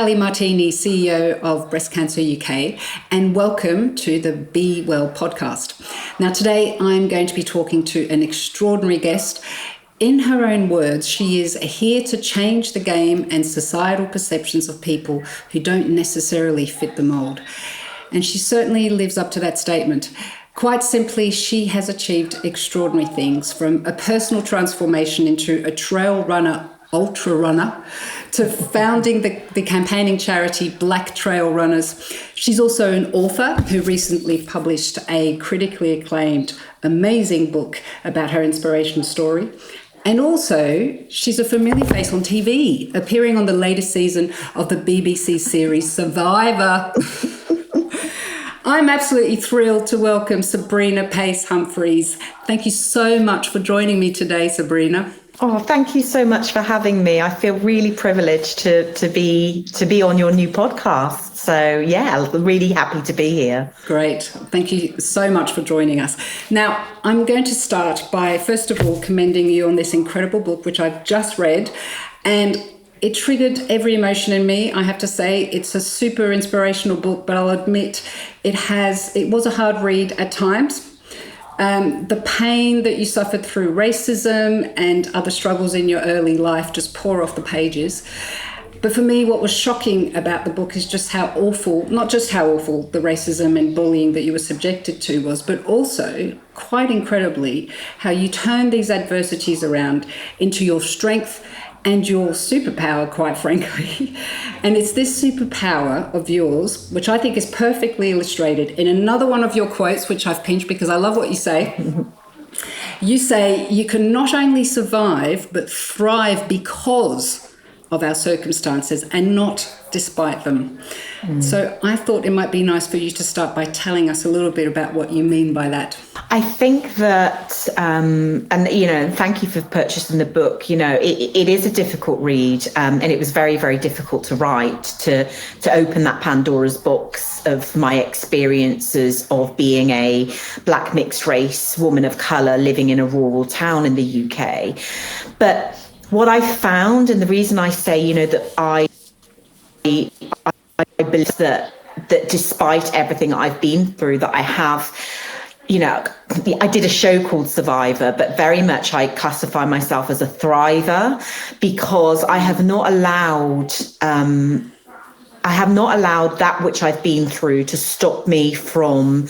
Thalie Martini, CEO of Breast Cancer UK, and welcome to the Be Well podcast. Now, today I'm going to be talking to an extraordinary guest. In her own words, she is here to change the game and societal perceptions of people who don't necessarily fit the mould. And she certainly lives up to that statement. Quite simply, she has achieved extraordinary things, from a personal transformation into a trail runner, ultra runner, to founding the campaigning charity Black Trail Runners. She's also an author who recently published a critically acclaimed, amazing book about her inspiration story. And also, she's a familiar face on TV, appearing on the latest season of the BBC series Survivor. I'm absolutely thrilled to welcome Sabrina Pace-Humphreys. Thank you so much for joining me today, Sabrina. Oh, thank you so much for having me. I feel really privileged to be on your new podcast. So yeah, really happy to be here. Great. Thank you so much for joining us. Now, I'm going to start by, first of all, commending you on this incredible book, which I've just read. And it triggered every emotion in me. I have to say, it's a super inspirational book, but I'll admit it was a hard read at times. The pain that you suffered through racism and other struggles in your early life just pour off the pages. But for me, what was shocking about the book is just how awful, not just how awful the racism and bullying that you were subjected to was, but also, quite incredibly, how you turned these adversities around into your strength and your superpower, quite frankly. And it's this superpower of yours, which I think is perfectly illustrated in another one of your quotes, which I've pinched because I love what you say. You say, you can not only survive, but thrive because of our circumstances and not despite them. So I thought it might be nice for you to start by telling us a little bit about what you mean by that. I think that, and thank you for purchasing the book. It is a difficult read, and it was very, very difficult to write, to open that Pandora's box of my experiences of being a Black mixed race woman of colour living in a rural town in the UK. But what I found, and the reason I say, that I believe that despite everything I've been through, that I have, I did a show called Survivor, but very much I classify myself as a thriver, because I have not allowed that which I've been through to stop me from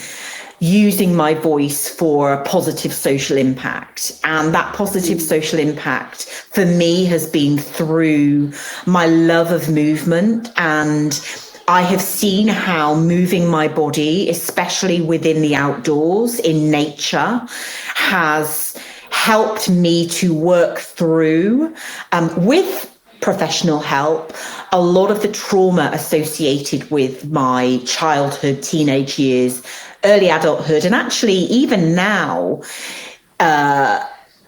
using my voice for a positive social impact. And that positive social impact for me has been through my love of movement. And I have seen how moving my body, especially within the outdoors, in nature, has helped me to work through, with professional help, a lot of the trauma associated with my childhood, teenage years, early adulthood, and actually even now,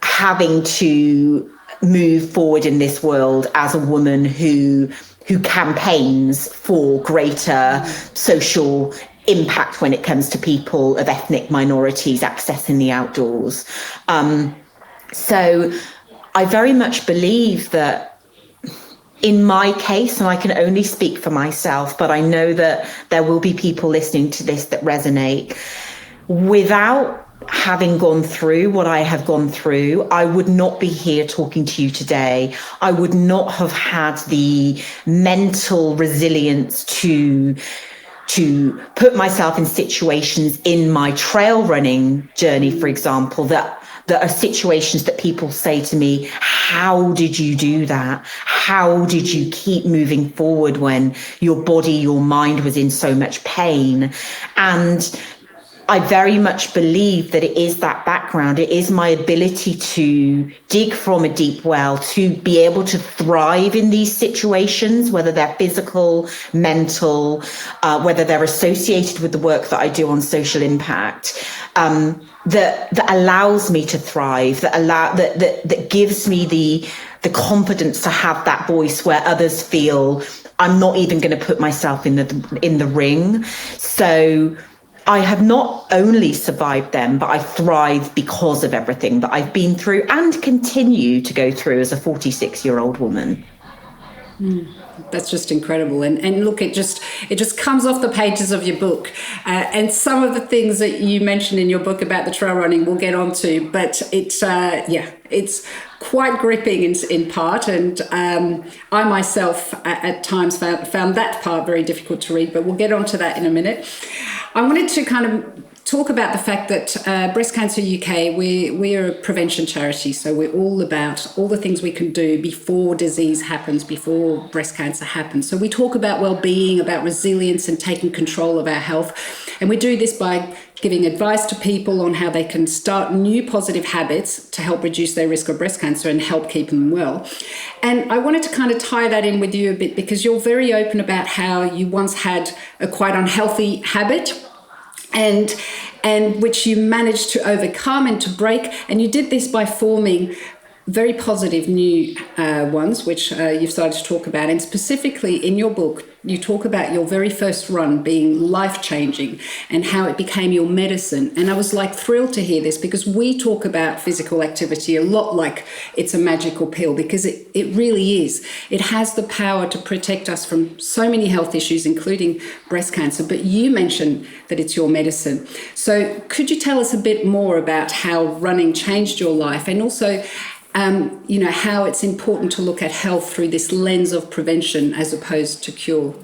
having to move forward in this world as a woman who campaigns for greater social impact when it comes to people of ethnic minorities accessing the outdoors. So I very much believe that in my case, and I can only speak for myself, but I know that there will be people listening to this that resonate, without having gone through what I have gone through, I would not be here talking to you today. I would not have had the mental resilience to put myself in situations in my trail running journey, for example, that are situations that people say to me, how did you do that? How did you keep moving forward when your body, your mind was in so much pain? And I very much believe that it is that background. It is my ability to dig from a deep well, to be able to thrive in these situations, whether they're physical, mental, whether they're associated with the work that I do on social impact, that allows me to thrive, that gives me the confidence to have that voice where others feel I'm not even going to put myself in the ring. So I have not only survived them, but I thrive because of everything that I've been through and continue to go through as a 46-year-old woman. That's just incredible, and look, it just comes off the pages of your book, and some of the things that you mentioned in your book about the trail running we'll get onto, but it's quite gripping in part, and I myself at times found that part very difficult to read, but we'll get onto that in a minute. I wanted to kind of talk about the fact that Breast Cancer UK, we are a prevention charity, so we're all about all the things we can do before disease happens, before breast cancer happens. So we talk about well-being, about resilience and taking control of our health, and we do this by giving advice to people on how they can start new positive habits to help reduce their risk of breast cancer and help keep them well. And I wanted to kind of tie that in with you a bit, because you're very open about how you once had a quite unhealthy habit, and which you managed to overcome and to break, and you did this by forming very positive new ones, which you've started to talk about. And specifically in your book, you talk about your very first run being life-changing and how it became your medicine. And I was like thrilled to hear this, because we talk about physical activity a lot like it's a magical pill, because it really is. It has the power to protect us from so many health issues, including breast cancer. But you mentioned that it's your medicine. So could you tell us a bit more about how running changed your life, and also how it's important to look at health through this lens of prevention as opposed to cure?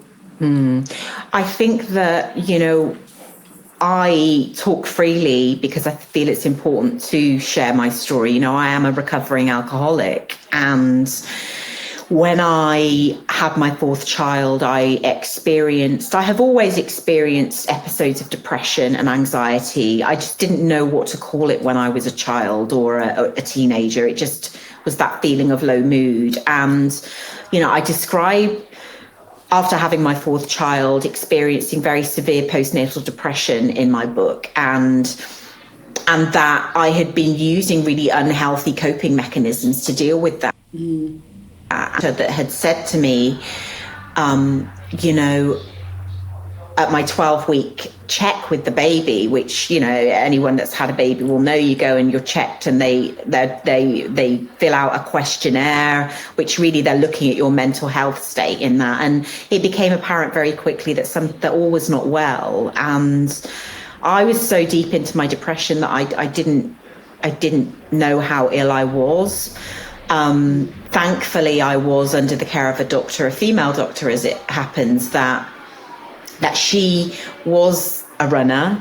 I think that, I talk freely because I feel it's important to share my story. I am a recovering alcoholic, and when I had my fourth child, I have always experienced episodes of depression and anxiety. I just didn't know what to call it when I was a child or a teenager. It just was that feeling of low mood. And, I describe, after having my fourth child, experiencing very severe postnatal depression in my book, and that I had been using really unhealthy coping mechanisms to deal with that. That had said to me, at my 12-week check with the baby, which, anyone that's had a baby will know, you go and you're checked, and they fill out a questionnaire, which really they're looking at your mental health state in that. And it became apparent very quickly that all was not well. And I was so deep into my depression that I didn't know how ill I was. Thankfully, I was under the care of a doctor, a female doctor, as it happens, that she was a runner,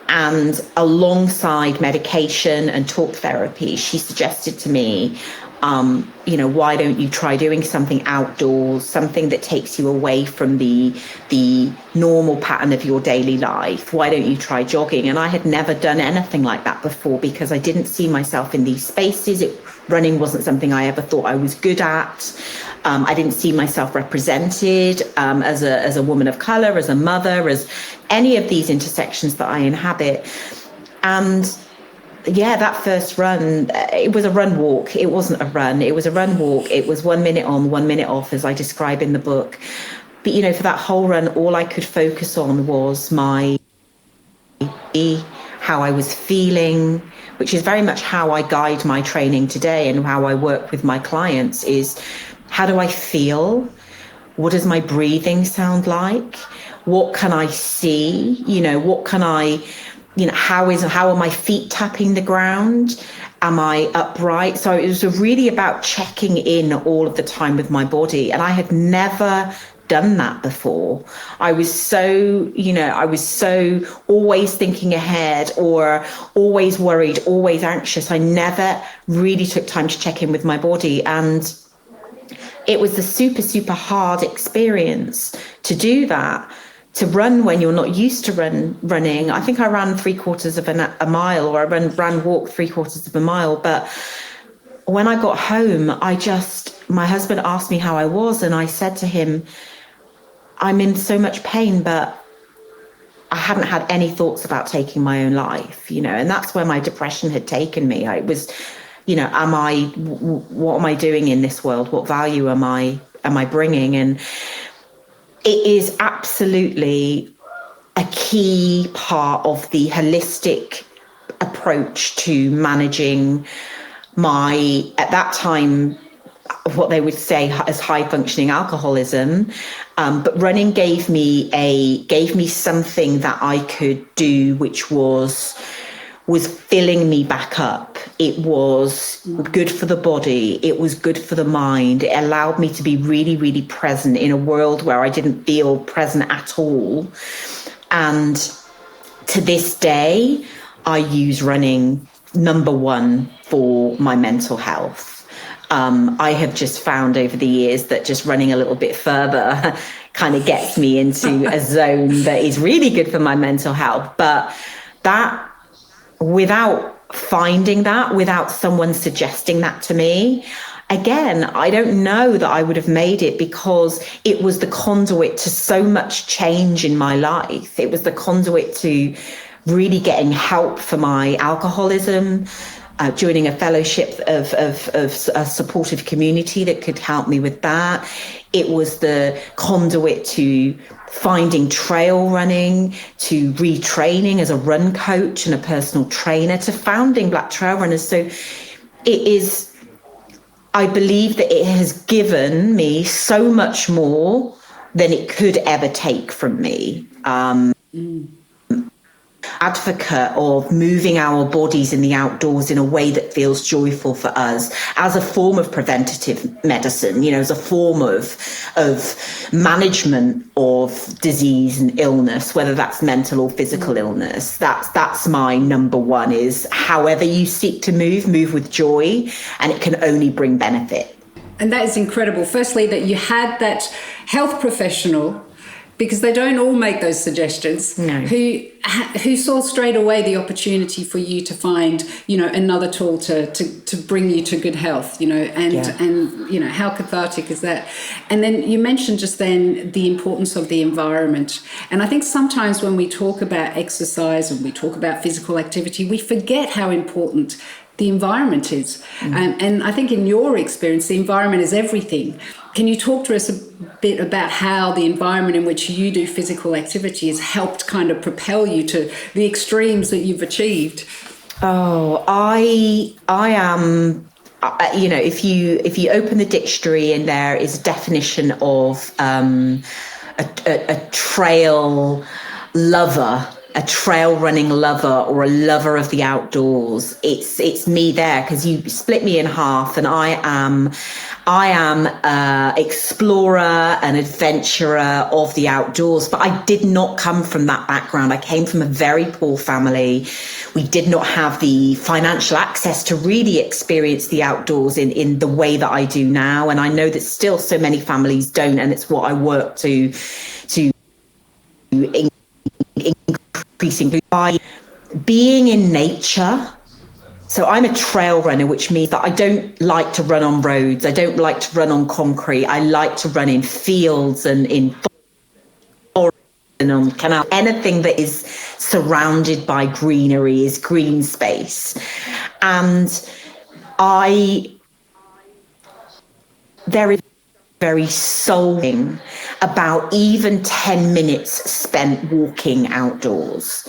and alongside medication and talk therapy, she suggested to me, why don't you try doing something outdoors, something that takes you away from the normal pattern of your daily life? Why don't you try jogging? And I had never done anything like that before, because I didn't see myself in these spaces. Running wasn't something I ever thought I was good at. I didn't see myself represented as a woman of color, as a mother, as any of these intersections that I inhabit. And that first run, it was a run walk. It wasn't a run. It was a run walk. It was 1 minute on, 1 minute off, as I describe in the book. But, for that whole run, all I could focus on was how I was feeling, which is very much how I guide my training today and how I work with my clients, is how do I feel? What does my breathing sound like? What can I see? What can I, how are my feet tapping the ground? Am I upright? So it was really about checking in all of the time with my body. And I had never done that before. I was so always thinking ahead, or always worried, always anxious. I never really took time to check in with my body. And it was a super, super hard experience to do that, to run when you're not used to running. I think I ran 3/4 of a mile, or I walked 3/4 of a mile. But when I got home, my husband asked me how I was, and I said to him, I'm in so much pain, but I hadn't had any thoughts about taking my own life, and that's where my depression had taken me. It was, what am I doing in this world? What value am I bringing? And it is absolutely a key part of the holistic approach to managing at that time, what they would say as high functioning alcoholism. But running gave me something that I could do, which was filling me back up. It was good for the body. It was good for the mind. It allowed me to be really, really present in a world where I didn't feel present at all. And to this day, I use running number one for my mental health. I have just found over the years that just running a little bit further kind of gets me into a zone that is really good for my mental health. But that, without finding that, without someone suggesting that to me, again, I don't know that I would have made it, because it was the conduit to so much change in my life. It was the conduit to really getting help for my alcoholism, joining a fellowship of a supportive community that could help me with that. It was the conduit to finding trail running, to retraining as a run coach and a personal trainer, to founding Black Trail Runners. So it is, I believe that it has given me so much more than it could ever take from me. Advocate of moving our bodies in the outdoors in a way that feels joyful for us, as a form of preventative medicine, as a form of management of disease and illness, whether that's mental or physical illness. That's my number one, is however you seek to move with joy, and it can only bring benefit. And that is incredible. Firstly, that you had that health professional, because they don't all make those suggestions, no, who saw straight away the opportunity for you to find, another tool to bring you to good health, and how cathartic is that? And then you mentioned just then the importance of the environment. And I think sometimes when we talk about exercise and we talk about physical activity, we forget how important the environment is. And I think in your experience, the environment is everything. Can you talk to us a bit about how the environment in which you do physical activity has helped kind of propel you to the extremes that you've achieved? Oh, I am, if you open the dictionary, and there is a definition of a trail lover, a trail running lover, or a lover of the outdoors. It's me there, because you split me in half, and I am an explorer, an adventurer of the outdoors. But I did not come from that background. I came from a very poor family. We did not have the financial access to really experience the outdoors in the way that I do now. And I know that still so many families don't. And it's what I work to increasingly by being in nature. So I'm a trail runner, which means that I don't like to run on roads. I don't like to run on concrete. I like to run in fields and in forests and on canal. Anything that is surrounded by greenery is green space. And there is very soul-ing about even 10 minutes spent walking outdoors,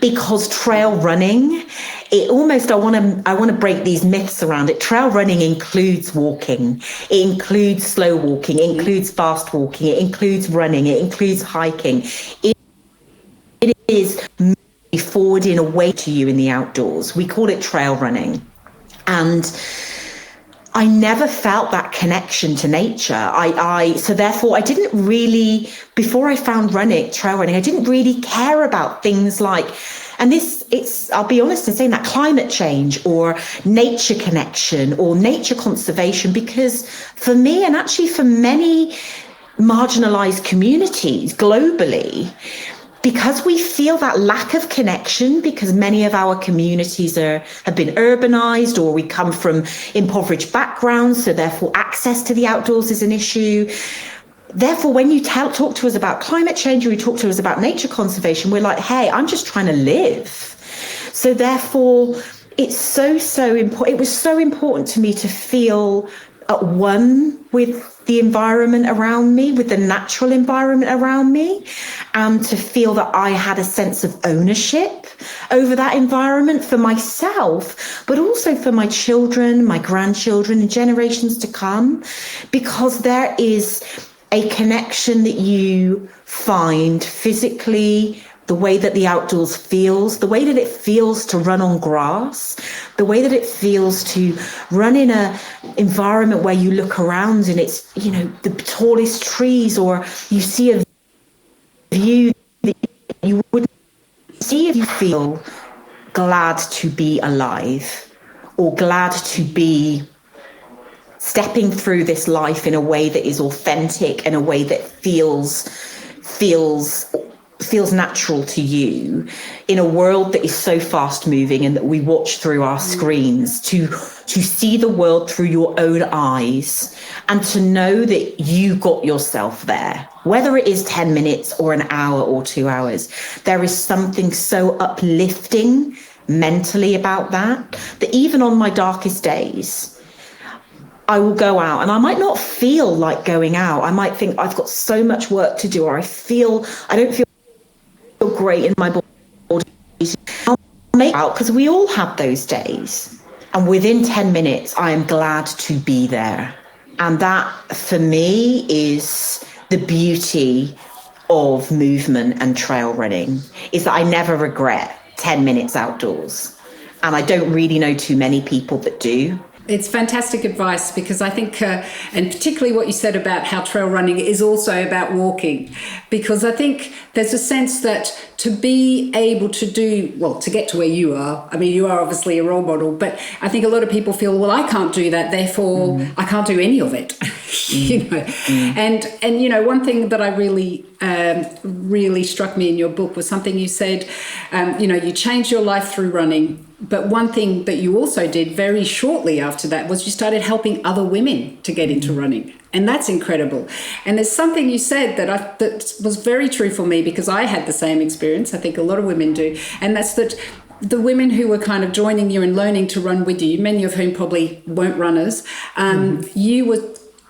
because trail running, I want to break these myths around it. Trail running includes walking, it includes slow walking, it includes fast walking, it includes running, it includes hiking. It is moving forward in a way to you in the outdoors. We call it trail running. And I never felt that connection to nature. So therefore I didn't really, before I found trail running, I didn't really care about things like, and I'll be honest in saying that, climate change or nature connection or nature conservation, because for me, and actually for many marginalized communities globally, because we feel that lack of connection, because many of our communities have been urbanized, or we come from impoverished backgrounds, so therefore access to the outdoors is an issue. Therefore, when you talk to us about climate change, or you talk to us about nature conservation, we're like, hey, I'm just trying to live. So therefore, it's so important. It was so important to me to feel at one with the environment around me, with the natural environment around me, and to feel that I had a sense of ownership over that environment for myself, but also for my children, my grandchildren, and generations to come, because there is a connection that you find physically, the way that the outdoors feels, the way that it feels to run on grass, the way that it feels to run in an environment where you look around and it's, you know, the tallest trees, or you see a view that you wouldn't see if you feel glad to be alive, or glad to be stepping through this life in a way that is authentic, in a way that feels natural to you, in a world that is so fast moving and that we watch through our screens, to see the world through your own eyes, and to know that you got yourself there, whether it is 10 minutes or an hour or 2 hours. There is something so uplifting mentally about that even on my darkest days, I will go out and I might not feel like going out. I might think I've got so much work to do, or I don't feel great in my body. I'll make out, because we all have those days. And within 10 minutes, I am glad to be there. And that, for me, is the beauty of movement and trail running, is that I never regret 10 minutes outdoors. And I don't really know too many people that do. It's fantastic advice, because I think, and particularly what you said about how trail running is also about walking, because I think there's a sense that to be able to to get to where you are, I mean, you are obviously a role model, but I think a lot of people feel, well, I can't do that, therefore I can't do any of it. And you know, one thing that I really struck me in your book was something you said, you changed your life through running. But one thing that you also did very shortly after that was you started helping other women to get into running. And that's incredible. And there's something you said that was very true for me, because I had the same experience. I think a lot of women do. And that's that the women who were kind of joining you and learning to run with you, many of whom probably weren't runners,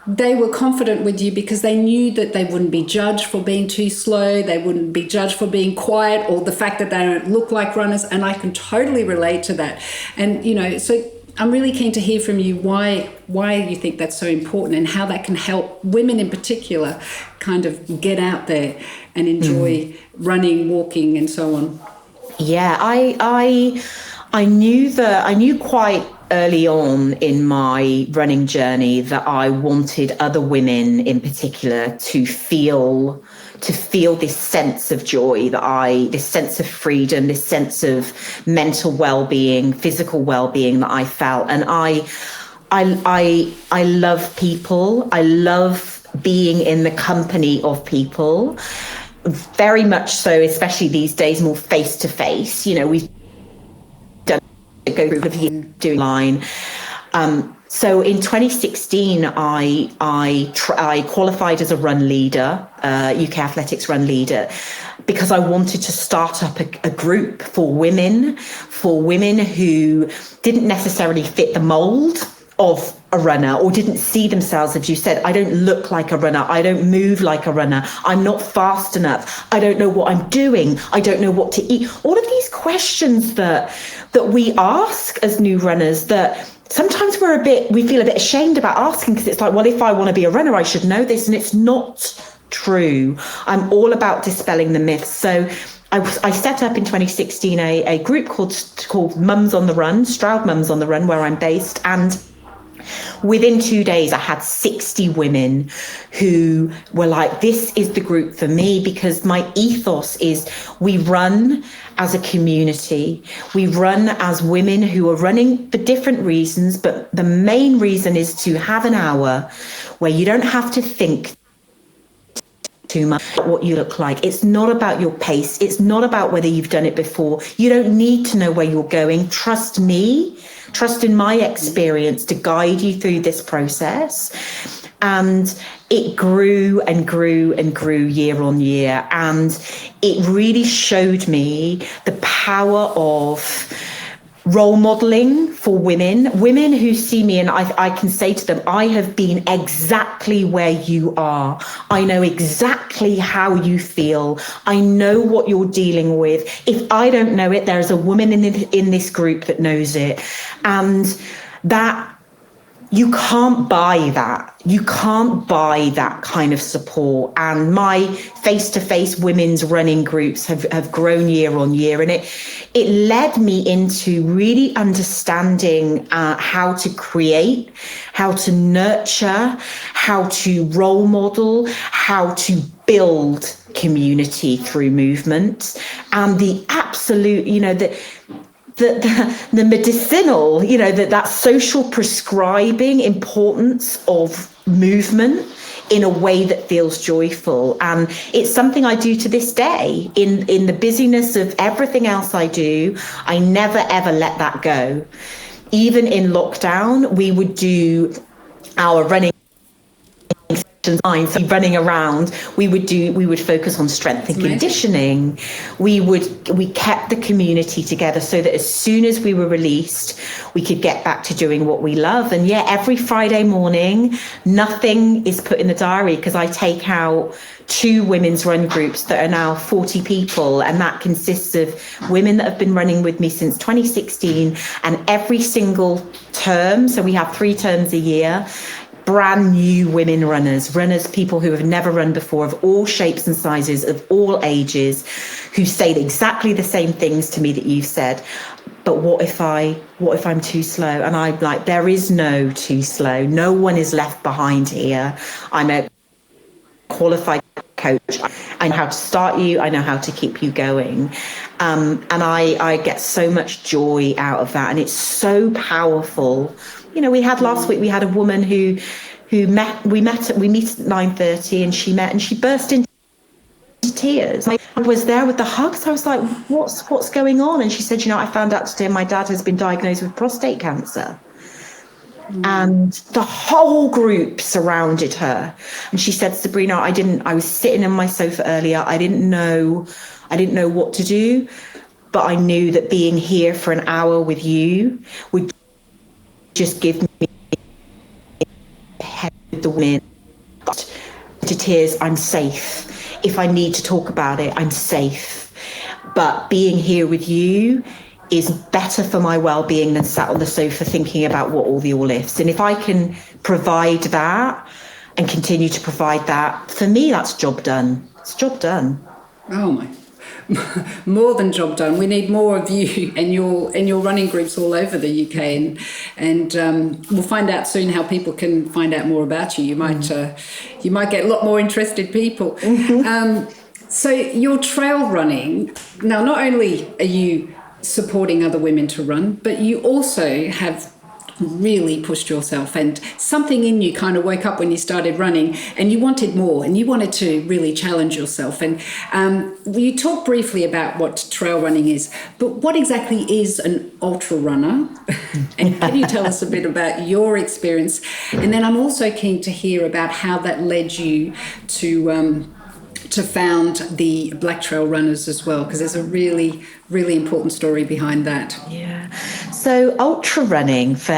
they were confident with you because they knew that they wouldn't be judged for being too slow. They wouldn't be judged for being quiet, or the fact that they don't look like runners. And I can totally relate to that. And, so I'm really keen to hear from you why you think that's so important, and how that can help women in particular kind of get out there and enjoy running, walking, and so on. Yeah, I knew quite early on in my running journey that I wanted other women in particular to feel this sense of joy, this sense of freedom, this sense of mental well-being, physical well-being that I felt. And I love people. I love being in the company of people, very much so, especially these days, more face to face. We've go through the year doing line. So in 2016, I qualified as a run leader, UK Athletics run leader, because I wanted to start up a group for women who didn't necessarily fit the mold of a runner, or didn't see themselves, as you said, I don't look like a runner, I don't move like a runner, I'm not fast enough, I don't know what I'm doing, I don't know what to eat. All of these questions that we ask as new runners, that sometimes we feel a bit ashamed about asking, because it's like, well, if I want to be a runner, I should know this. And it's not true. I'm all about dispelling the myths. So I set up in 2016 a group called Mums on the Run, Stroud Mums on the Run, where I'm based. And within 2 days, I had 60 women who were like, this is the group for me, because my ethos is we run as a community. We run as women who are running for different reasons, but the main reason is to have an hour where you don't have to think too much about what you look like. It's not about your pace. It's not about whether you've done it before. You don't need to know where you're going. Trust me. Trust in my experience to guide you through this process. And it grew and grew and grew year on year. And it really showed me the power of role modeling for women who see me, and I can say to them, I have been exactly where you are. I know exactly how you feel. I know what you're dealing with. If I don't know it, there's a woman in this group that knows it. And that, you can't buy that. You can't buy that kind of support. And my face-to-face women's running groups have grown year on year. And it led me into really understanding how to create, how to nurture, how to role model, how to build community through movement. And the absolute, the medicinal, that social prescribing importance of movement in a way that feels joyful. And it's something I do to this day. In the busyness of everything else I do, I never, ever let that go. Even in lockdown, we would do our running running around. We would focus on strength and conditioning. We kept the community together so that as soon as we were released, we could get back to doing what we love. And every Friday morning, nothing is put in the diary because I take out 2 women's run groups that are now 40 people, and that consists of women that have been running with me since 2016, and every single term, so we have 3 terms a year, brand new women runners, people who have never run before, of all shapes and sizes, of all ages, who say exactly the same things to me that you've said. But what if I'm too slow? And I'm like, there is no too slow. No one is left behind here. I'm a qualified coach. I know how to start you. I know how to keep you going. And I get so much joy out of that. And it's so powerful. We had last week, we had a woman who we meet at 9:30, and she burst into tears. I was there with the hugs. I was like, what's going on? And she said, I found out today my dad has been diagnosed with prostate cancer. And the whole group surrounded her. And she said, Sabrina, I was sitting on my sofa earlier. I didn't know what to do, but I knew that being here for an hour with you would just give me the wind to tears. I'm safe. If I need to talk about it, I'm safe. But being here with you is better for my well-being than sat on the sofa thinking about what all the ifs. And if I can provide that and continue to provide that, for me, that's job done. It's job done. Oh my. More than job done. We need more of you and your running groups all over the UK, and we'll find out soon how people can find out more about you. You might get a lot more interested people. So your trail running now, not only are you supporting other women to run, but you also have really pushed yourself, and something in you kind of woke up when you started running, and you wanted more, and you wanted to really challenge yourself. And you talked briefly about what trail running is, but what exactly is an ultra runner? And can you tell us a bit about your experience? And then I'm also keen to hear about how that led you to found the Black Trail Runners as well, because there's a really, really important story behind that. Yeah. So ultra running, for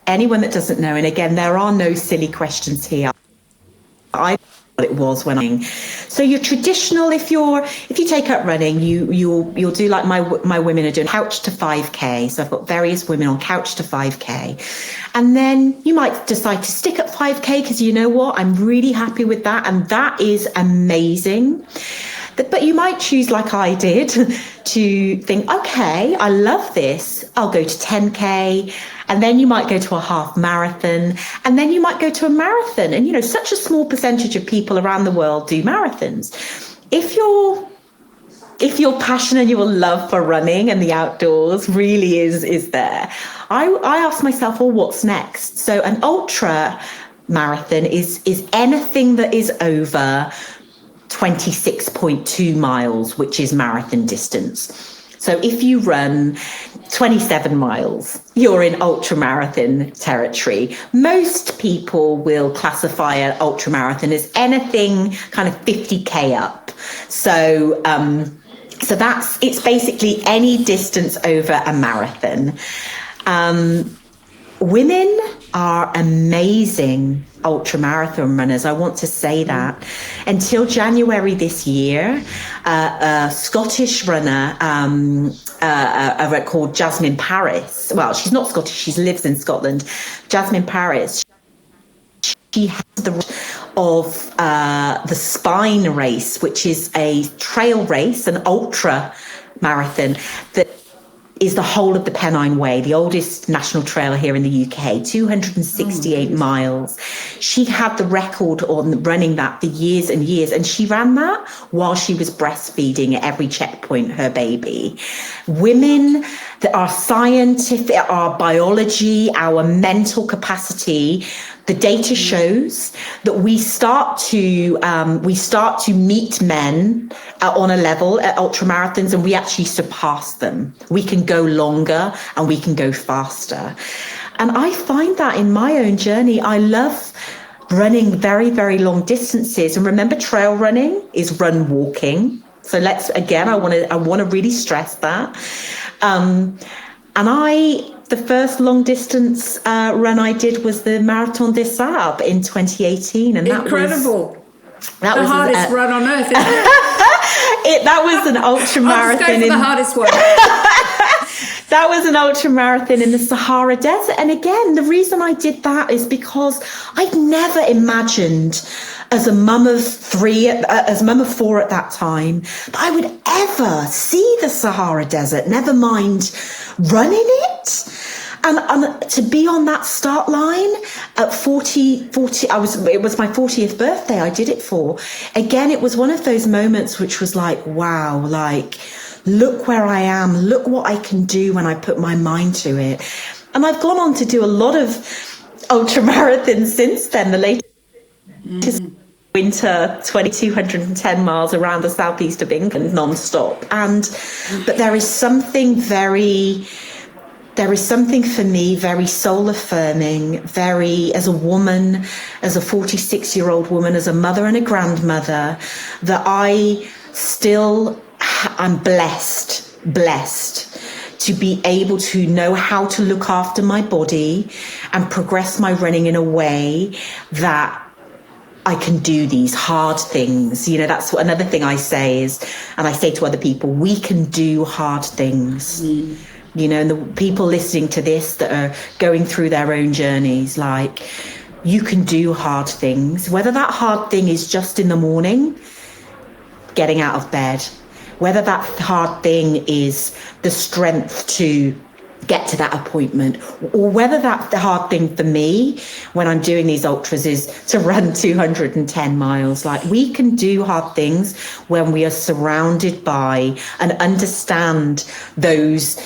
anyone that doesn't know, and again, there are no silly questions here. I what it was when so you're traditional. If you take up running, you'll do like my women are doing, couch to 5k. So I've got various women on couch to 5k, and then you might decide to stick at 5k because you know what, I'm really happy with that, and that is amazing. But you might choose, like I did, to think, okay, I love this, I'll go to 10k, and then you might go to a half marathon, and then you might go to a marathon. And such a small percentage of people around the world do marathons. If your passion and your love for running and the outdoors really is there, I ask myself, well, what's next? So an ultra marathon is anything that is over 26.2 miles, which is marathon distance. So if you run 27 miles, you're in ultra marathon territory. Most people will classify an ultra marathon as anything kind of 50k up. So So it's basically any distance over a marathon. Women are amazing ultra marathon runners. I want to say that. Until January this year, a Scottish runner, called Jasmine Paris. Well, she's not Scottish. She lives in Scotland. Jasmine Paris. She has the of the Spine race, which is a trail race, an ultra marathon that is the whole of the Pennine Way, the oldest national trail here in the UK, 268 miles. She had the record on running that for years and years, and she ran that while she was breastfeeding at every checkpoint her baby. Women, that our scientific, our biology, our mental capacity, the data shows that we start to meet men on a level at ultramarathons, and we actually surpass them. We can go longer and we can go faster. And I find that in my own journey, I love running very, very long distances. And remember, trail running is run walking. So I want to really stress that. The first long distance run I did was the Marathon des Sables in 2018. And incredible. That was the hardest run on earth, isn't it? That was an ultra marathon. The hardest one. That was an ultra marathon in the Sahara Desert. And again, the reason I did that is because I'd never imagined, as a mum of four at that time, that I would ever see the Sahara Desert, never mind running it. And to be on that start line at 40, it was my 40th birthday I did it for. Again, it was one of those moments which was like, wow, like, look where I am, look what I can do when I put my mind to it. And I've gone on to do a lot of ultra marathons since then. The latest winter, 210 miles around the southeast of England, non-stop. But there is something for me very soul affirming, as a woman, as a 46-year-old woman, as a mother and a grandmother, that I'm blessed to be able to know how to look after my body and progress my running in a way that I can do these hard things. You know, that's what another thing I say is, and I say to other people, we can do hard things. You know, and the people listening to this that are going through their own journeys, like, you can do hard things, whether that hard thing is just in the morning, getting out of bed, whether that hard thing is the strength to get to that appointment, or whether that the hard thing for me when I'm doing these ultras is to run 210 miles. Like, we can do hard things when we are surrounded by and understand those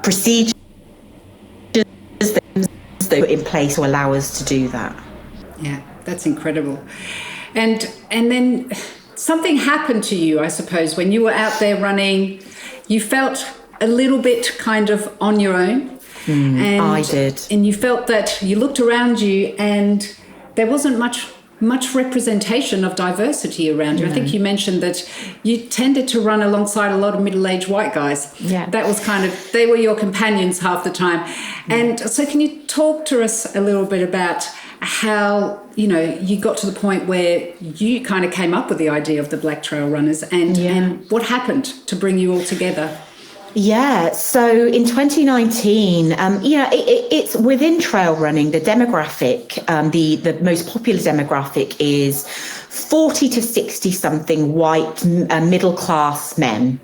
procedures that are put in place to allow us to do that. Yeah, that's incredible. And then something happened to you, I suppose, when you were out there running. You felt a little bit kind of on your own. And I did. And you felt that you looked around you and there wasn't much representation of diversity around you. I think you mentioned that you tended to run alongside a lot of middle-aged white guys. Yeah. That was they were your companions half the time. And so can you talk to us a little bit about how, you know, you got to the point where you kind of came up with the idea of the Black Trail Runners and what happened to bring you all together? Yeah, so in 2019, it's within trail running, the demographic, the most popular demographic is 40 to 60 something white middle class men,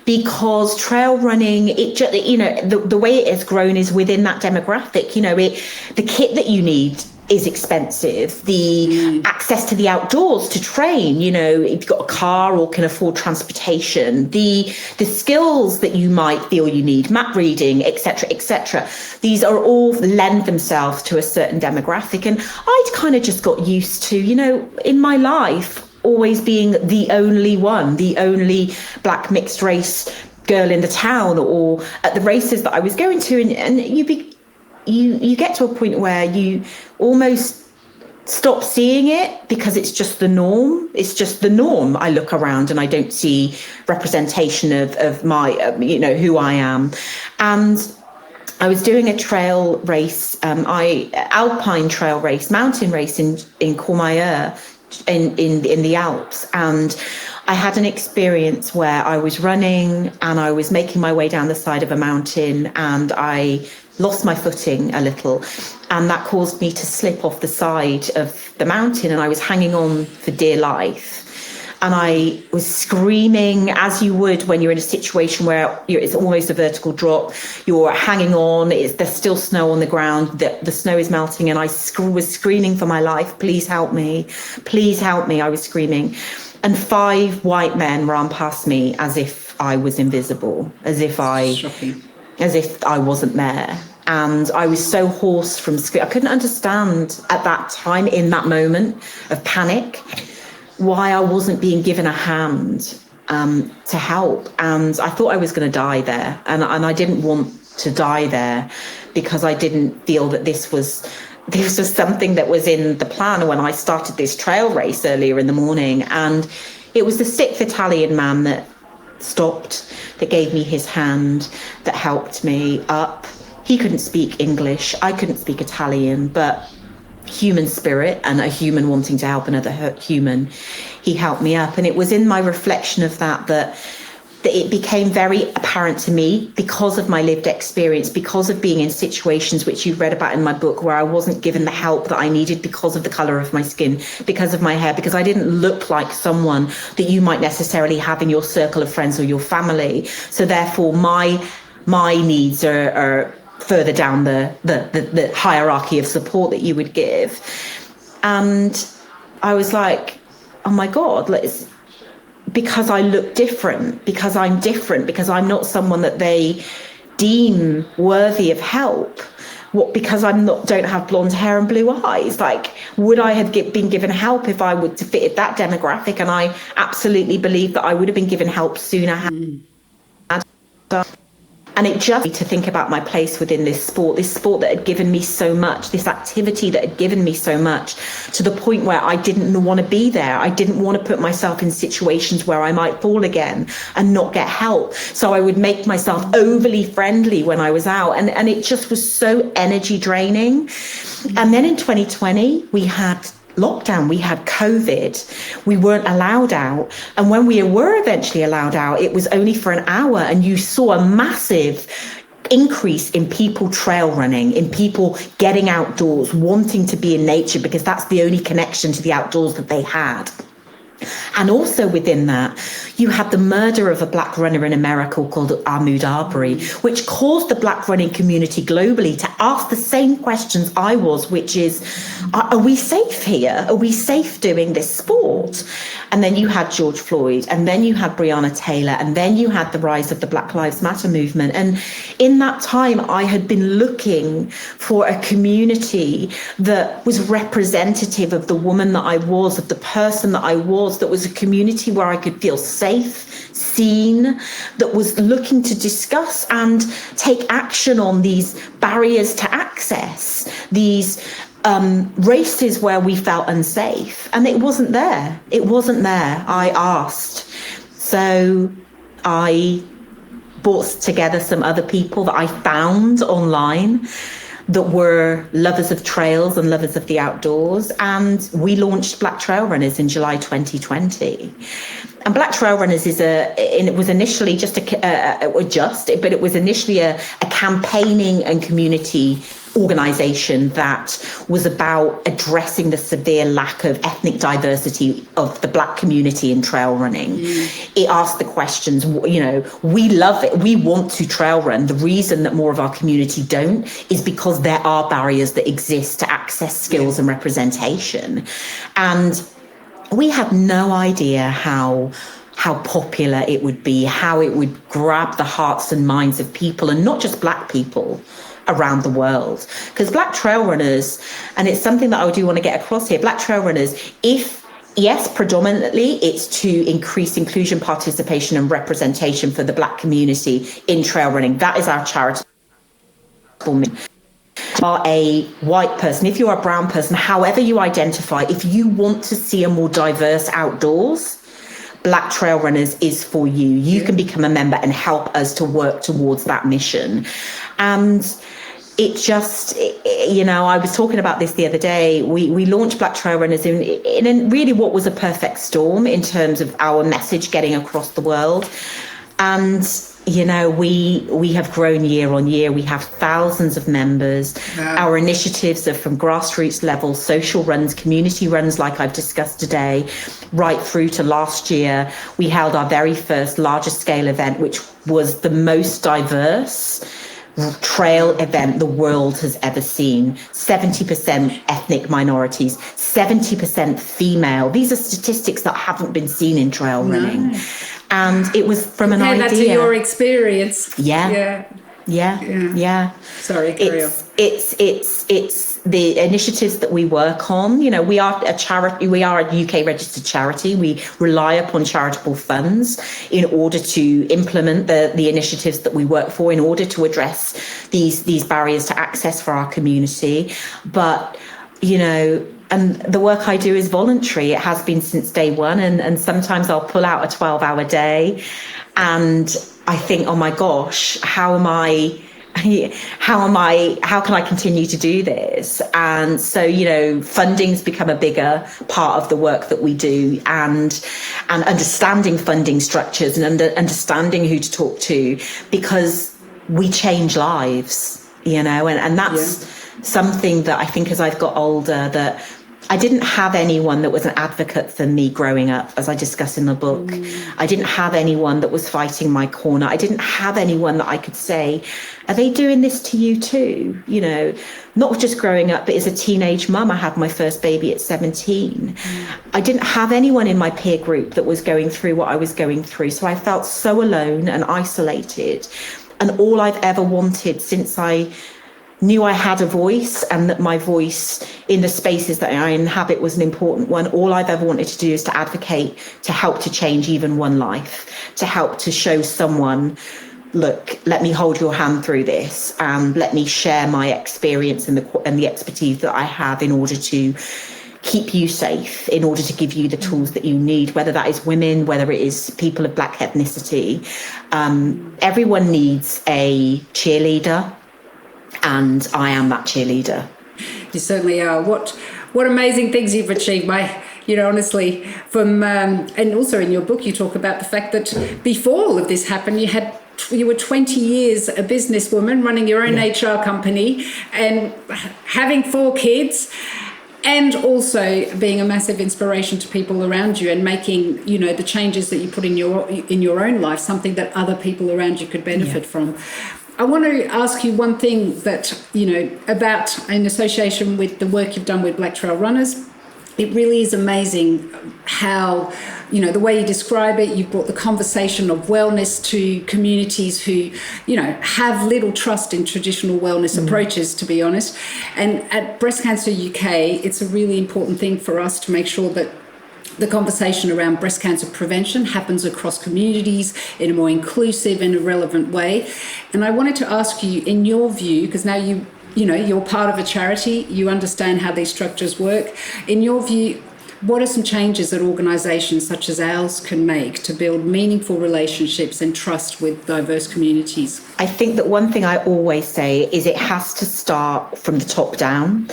because trail running, the way it has grown is within that demographic. You know, the kit that you need is expensive. The access to the outdoors to train, you know, if you've got a car or can afford transportation, the skills that you might feel you need, map reading, etc. These are all lend themselves to a certain demographic. And I'd kind of just got used to, you know, in my life, always being the only black mixed race girl in the town or at the races that I was going to. And you get to a point where you almost stop seeing it because it's just the norm. It's just the norm. I look around and I don't see representation of my, who I am. And I was doing a trail race, alpine trail race, mountain race in Courmayeur in the Alps. And I had an experience where I was running and I was making my way down the side of a mountain and I lost my footing a little, and that caused me to slip off the side of the mountain, and I was hanging on for dear life. And I was screaming, as you would when you're in a situation where it's almost a vertical drop, you're hanging on, there's still snow on the ground, the snow is melting, and I was screaming for my life, please help me, I was screaming. And 5 white men ran past me as if I was invisible, as if I wasn't there. And I was so hoarse from screaming. I couldn't understand at that time, in that moment of panic, why I wasn't being given a hand to help. And I thought I was going to die there. And I didn't want to die there because I didn't feel that this was something that was in the plan when I started this trail race earlier in the morning. And it was the 6th Italian man that stopped, that gave me his hand, that helped me up. He couldn't speak English. I couldn't speak Italian, but human spirit and a human wanting to help another human, he helped me up. And it was in my reflection of that it became very apparent to me, because of my lived experience, because of being in situations which you've read about in my book, where I wasn't given the help that I needed because of the colour of my skin, because of my hair, because I didn't look like someone that you might necessarily have in your circle of friends or your family. So therefore my needs are further down the hierarchy of support that you would give. And I was like, oh my God, because I look different, because I'm different, because I'm not someone that they deem worthy of help. Because don't have blonde hair and blue eyes? Like, would I have been given help if I would to fit that demographic? And I absolutely believe that I would have been given help sooner. And it just to think about my place within this sport that had given me so much, this activity that had given me so much, to the point where I didn't want to be there. I didn't want to put myself in situations where I might fall again and not get help. So I would make myself overly friendly when I was out. And it just was so energy draining. And then in 2020, we had lockdown, we had COVID, we weren't allowed out. And when we were eventually allowed out, it was only for an hour. And you saw a massive increase in people trail running, in people getting outdoors, wanting to be in nature, because that's the only connection to the outdoors that they had. And also within that, you had the murder of a black runner in America called Ahmaud Arbery, which caused the black running community globally to ask the same questions I was, which is, are we safe here? Are we safe doing this sport? And then you had George Floyd, and then you had Breonna Taylor, and then you had the rise of the Black Lives Matter movement. And in that time, I had been looking for a community that was representative of the woman that I was, of the person that I was, that was a community where I could feel safe, seen, that was looking to discuss and take action on these barriers to access, these races where we felt unsafe. And it wasn't there. I asked. So I brought together some other people that I found online that were lovers of trails and lovers of the outdoors. And we launched Black Trail Runners in July 2020. And Black Trail Runners it was initially it was initially a campaigning and community organisation that was about addressing the severe lack of ethnic diversity of the black community in trail running. It asked the questions, we love it, we want to trail run. The reason that more of our community don't is because there are barriers that exist to access skills and representation. And we had no idea how popular it would be, how it would grab the hearts and minds of people, and not just black people around the world. Because Black Trail Runners, and it's something that I do want to get across here, Black Trail Runners, yes, predominantly it's to increase inclusion, participation and representation for the black community in trail running. That is our charitable mission. are a white person, if you're a brown person, however you identify, if you want to see a more diverse outdoors, Black Trail Runners is for you. You can become a member and help us to work towards that mission. And it just, I was talking about this the other day. We launched Black Trail Runners in really what was a perfect storm in terms of our message getting across the world. And we have grown year on year. We have thousands of members. Wow. Our initiatives are from grassroots level, social runs, community runs like I've discussed today, right through to last year. We held our very first larger scale event, which was the most diverse trail event the world has ever seen. 70% ethnic minorities, 70% female. These are statistics that haven't been seen in trail running. And it was from an idea. That to your experience. Yeah. Sorry, carry on. It's the initiatives that we work on. We are a charity. We are a UK registered charity. We rely upon charitable funds in order to implement the initiatives that we work for, in order to address these barriers to access for our community. But and the work I do is voluntary. It has been since day one. And sometimes I'll pull out a 12-hour day and I think, oh my gosh, how can I continue to do this? And so, funding's become a bigger part of the work that we do, and understanding funding structures and understanding who to talk to, because we change lives, and that's something that I think as I've got older, that I didn't have anyone that was an advocate for me growing up, as I discuss in the book. I didn't have anyone that was fighting my corner. I didn't have anyone that I could say, are they doing this to you too? Not just growing up, but as a teenage mum, I had my first baby at 17. I didn't have anyone in my peer group that was going through what I was going through. So I felt so alone and isolated. And all I've ever wanted since I knew I had a voice, and that my voice in the spaces that I inhabit was an important one. All I've ever wanted to do is to advocate, to help to change even one life, to help to show someone, look, let me hold your hand through this, and let me share my experience and the expertise that I have in order to keep you safe, in order to give you the tools that you need, whether that is women, whether it is people of Black ethnicity. Everyone needs a cheerleader. And I am that cheerleader. You certainly are. What amazing things you've achieved, honestly. And also in your book, you talk about the fact that before all of this happened, you were 20 years a businesswoman running your own HR company and having 4 kids, and also being a massive inspiration to people around you, and making the changes that you put in your own life something that other people around you could benefit from. I want to ask you one thing that, about in association with the work you've done with Black Trail Runners. It really is amazing how, the way you describe it, you've brought the conversation of wellness to communities who, have little trust in traditional wellness approaches, to be honest. And at Breast Cancer UK, it's a really important thing for us to make sure that the conversation around breast cancer prevention happens across communities in a more inclusive and relevant way. And I wanted to ask you, in your view, because now you're part of a charity, you understand how these structures work. In your view, what are some changes that organisations such as ours can make to build meaningful relationships and trust with diverse communities? I think that one thing I always say is it has to start from the top down.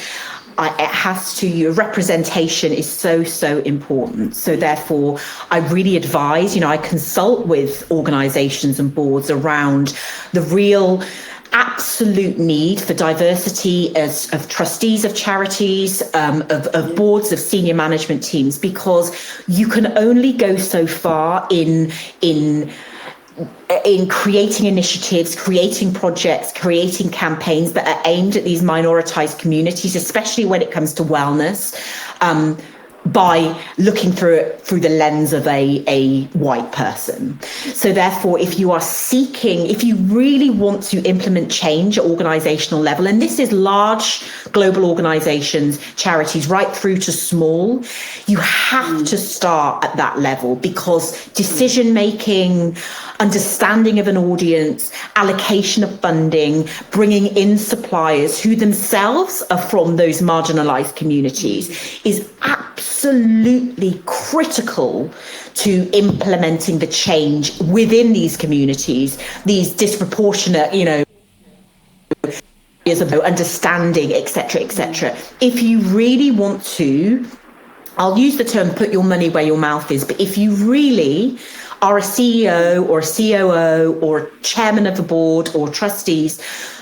Your representation is so important. So therefore, I really advise, I consult with organisations and boards around the real absolute need for diversity of trustees of charities, of boards, of senior management teams, because you can only go so far in creating initiatives, creating projects, creating campaigns that are aimed at these minoritized communities, especially when it comes to wellness. by looking through it through the lens of a white person. So therefore, if you really want to implement change at organizational level, and this is large global organizations, charities, right through to small, you have to start at that level, because decision making, understanding of an audience, allocation of funding, bringing in suppliers who themselves are from those marginalized communities is absolutely critical to implementing the change within these communities, these disproportionate, areas of understanding, etc., etc. If you really want to, I'll use the term put your money where your mouth is, but if you really are a CEO or a COO or a chairman of the board or trustees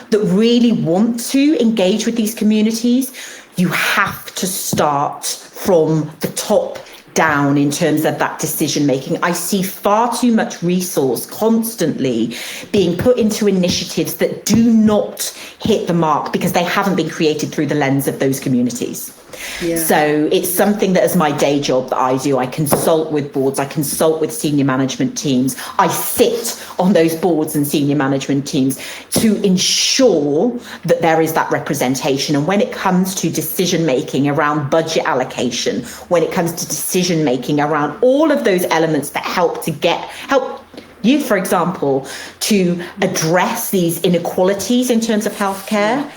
that really want to engage with these communities, you have to start from the top down in terms of that decision making. I see far too much resource constantly being put into initiatives that do not hit the mark because they haven't been created through the lens of those communities. Yeah. So it's something that, as my day job, that I do. I consult with boards, I consult with senior management teams, I sit on those boards and senior management teams to ensure that there is that representation. And when it comes to decision making around budget allocation, when it comes to decision making around all of those elements that help you, for example, to address these inequalities in terms of healthcare,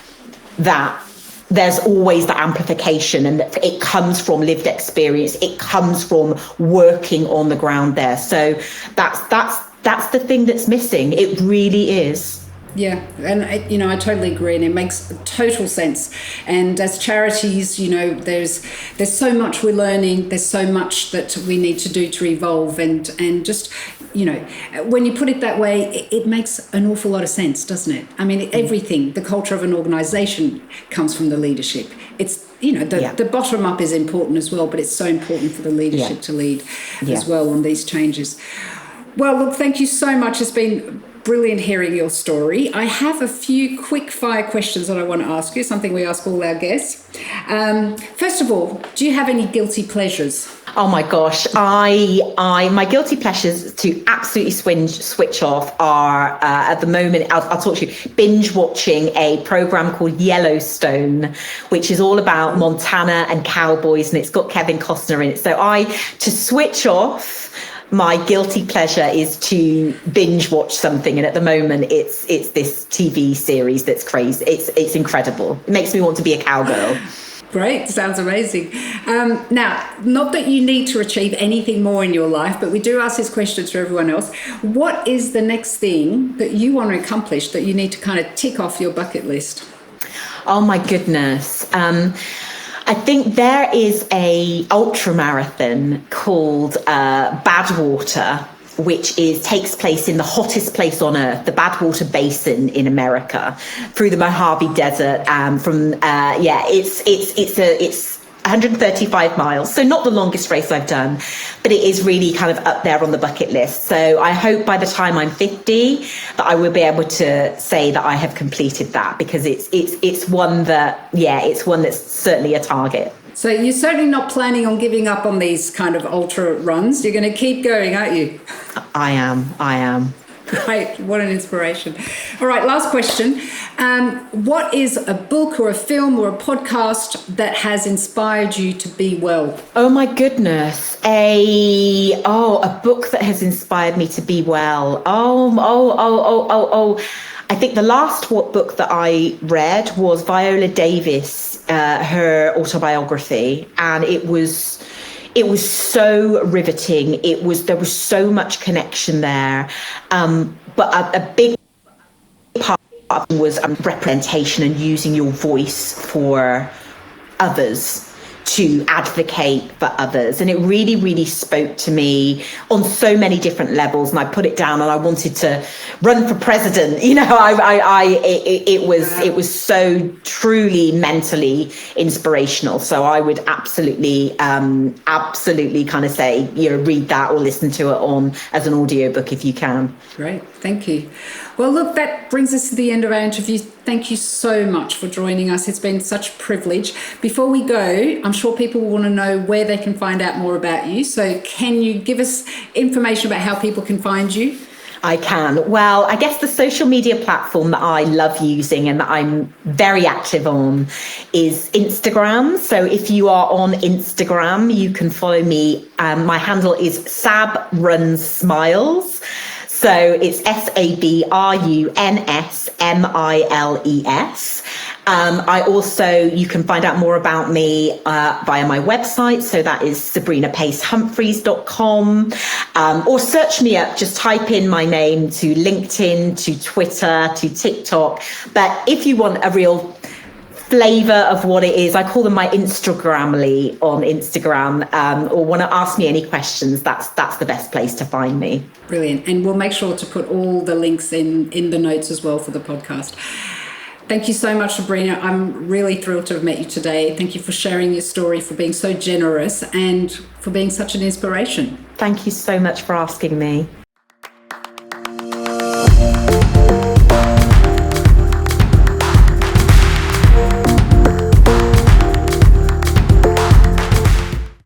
that there's always the amplification, and it comes from lived experience. It comes from working on the ground there. So that's the thing that's missing. It really is. Yeah, and I totally agree, and it makes total sense. And as charities, there's so much we're learning. There's so much that we need to do to evolve, and just when you put it that way, it makes an awful lot of sense, doesn't it? I mean, everything, the culture of an organisation comes from the leadership. It's the bottom up is important as well, but it's so important for the leadership to lead as well on these changes. Well, look, thank you so much. It's been brilliant hearing your story. I have a few quick fire questions that I want to ask you, something we ask all our guests. First of all, do you have any guilty pleasures? Oh my gosh, my guilty pleasures to absolutely switch off are at the moment, I'll talk to you, binge watching a program called Yellowstone, which is all about Montana and cowboys, and it's got Kevin Costner in it. So to switch off, my guilty pleasure is to binge watch something, and at the moment it's this TV series that's crazy. It's incredible. It makes me want to be a cowgirl. Great, sounds amazing. Now, not that you need to achieve anything more in your life, but we do ask this question to everyone else. What is the next thing that you want to accomplish that you need to kind of tick off your bucket list? Oh my goodness. I think there is a ultra marathon called Badwater, which takes place in the hottest place on earth, the Badwater Basin in America, through the Mojave Desert. It's 135 miles, so not the longest race I've done, but it is really kind of up there on the bucket list. So I hope by the time I'm 50 that I will be able to say that I have completed that, because it's one that's certainly a target. So you're certainly not planning on giving up on these kind of ultra runs. You're going to keep going, aren't you? I am. Great, what an inspiration. All right, last question. What is a book or a film or a podcast that has inspired you to be well? Oh my goodness. A book that has inspired me to be well. I think the last book that I read was Viola Davis, her autobiography, and it was so riveting. There was so much connection there. But a big part was representation and using your voice for others, to advocate for others. And it really, really spoke to me on so many different levels. And I put it down and I wanted to run for president. It was so truly mentally inspirational. So I would absolutely kind of say, read that or listen to it as an audiobook if you can. Great. Thank you. Well, look, that brings us to the end of our interview. Thank you so much for joining us. It's been such a privilege. Before we go, I'm sure people will want to know where they can find out more about you. So can you give us information about how people can find you? I can. Well, I guess the social media platform that I love using and that I'm very active on is Instagram. So if you are on Instagram, you can follow me. My handle is Sab Runs Smiles. So it's SABRUNSMILES. You can find out more about me via my website. So that is sabrinapace-humphreys.com. Or search me up, just type in my name to LinkedIn, to Twitter, to TikTok. But if you want a real flavor of what it is, I call them my Instagramly on Instagram, or want to ask me any questions, that's the best place to find me. Brilliant. And we'll make sure to put all the links in the notes as well for the podcast. Thank you so much, Sabrina. I'm really thrilled to have met you today. Thank you for sharing your story, for being so generous, and for being such an inspiration. Thank you so much for asking me.